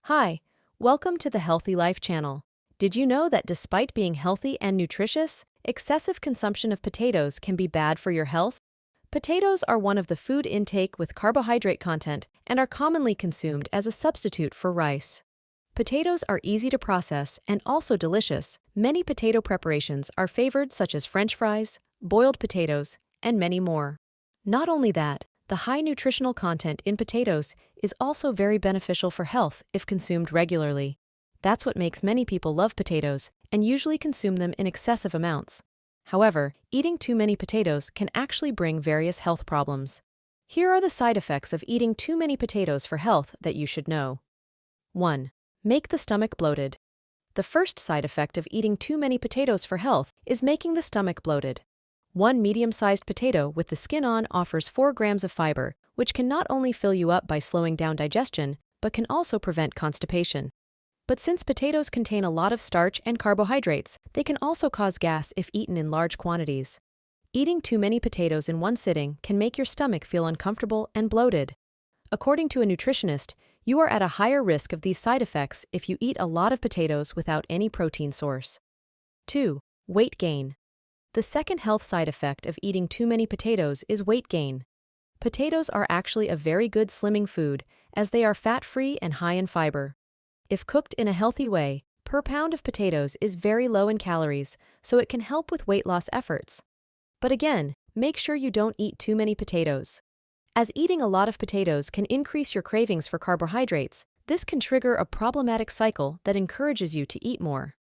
Hi, welcome to the Healthy Life channel. Did you know that despite being healthy and nutritious, excessive consumption of potatoes can be bad for your health? Potatoes are one of the food intake with carbohydrate content and are commonly consumed as a substitute for rice. Potatoes are easy to process and also delicious. Many potato preparations are favored, such as French fries, boiled potatoes, and many more. Not only that, the high nutritional content in potatoes is also very beneficial for health if consumed regularly. That's what makes many people love potatoes and usually consume them in excessive amounts. However, eating too many potatoes can actually bring various health problems. Here are the side effects of eating too many potatoes for health that you should know. 1. Make the stomach bloated. The first side effect of eating too many potatoes for health is making the stomach bloated. One medium-sized potato with the skin on offers 4 grams of fiber, which can not only fill you up by slowing down digestion, but can also prevent constipation. But since potatoes contain a lot of starch and carbohydrates, they can also cause gas if eaten in large quantities. Eating too many potatoes in one sitting can make your stomach feel uncomfortable and bloated. According to a nutritionist, you are at a higher risk of these side effects if you eat a lot of potatoes without any protein source. 2. Weight gain. The second health side effect of eating too many potatoes is weight gain. Potatoes are actually a very good slimming food, as they are fat-free and high in fiber. If cooked in a healthy way, per pound of potatoes is very low in calories, so it can help with weight loss efforts. But again, make sure you don't eat too many potatoes. As eating a lot of potatoes can increase your cravings for carbohydrates, this can trigger a problematic cycle that encourages you to eat more.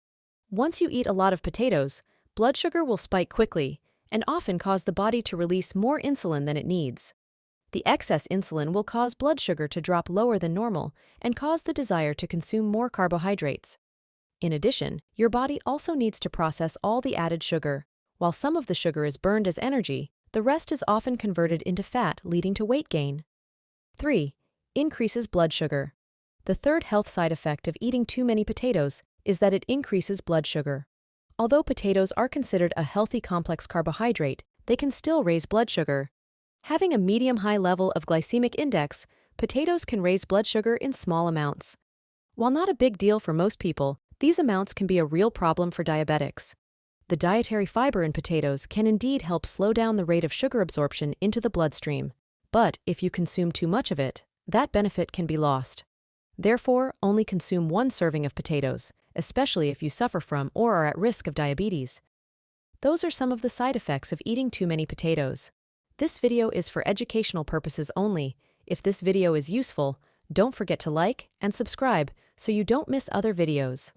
Once you eat a lot of potatoes, blood sugar will spike quickly and often cause the body to release more insulin than it needs. The excess insulin will cause blood sugar to drop lower than normal and cause the desire to consume more carbohydrates. In addition, your body also needs to process all the added sugar. While some of the sugar is burned as energy, the rest is often converted into fat, leading to weight gain. 3. Increases blood sugar. The third health side effect of eating too many potatoes is that it increases blood sugar. Although potatoes are considered a healthy complex carbohydrate, they can still raise blood sugar. Having a medium-high level of glycemic index, potatoes can raise blood sugar in small amounts. While not a big deal for most people, these amounts can be a real problem for diabetics. The dietary fiber in potatoes can indeed help slow down the rate of sugar absorption into the bloodstream. But if you consume too much of it, that benefit can be lost. Therefore, only consume 1 serving of potatoes, especially if you suffer from or are at risk of diabetes. Those are some of the side effects of eating too many potatoes. This video is for educational purposes only. If this video is useful, don't forget to like and subscribe so you don't miss other videos.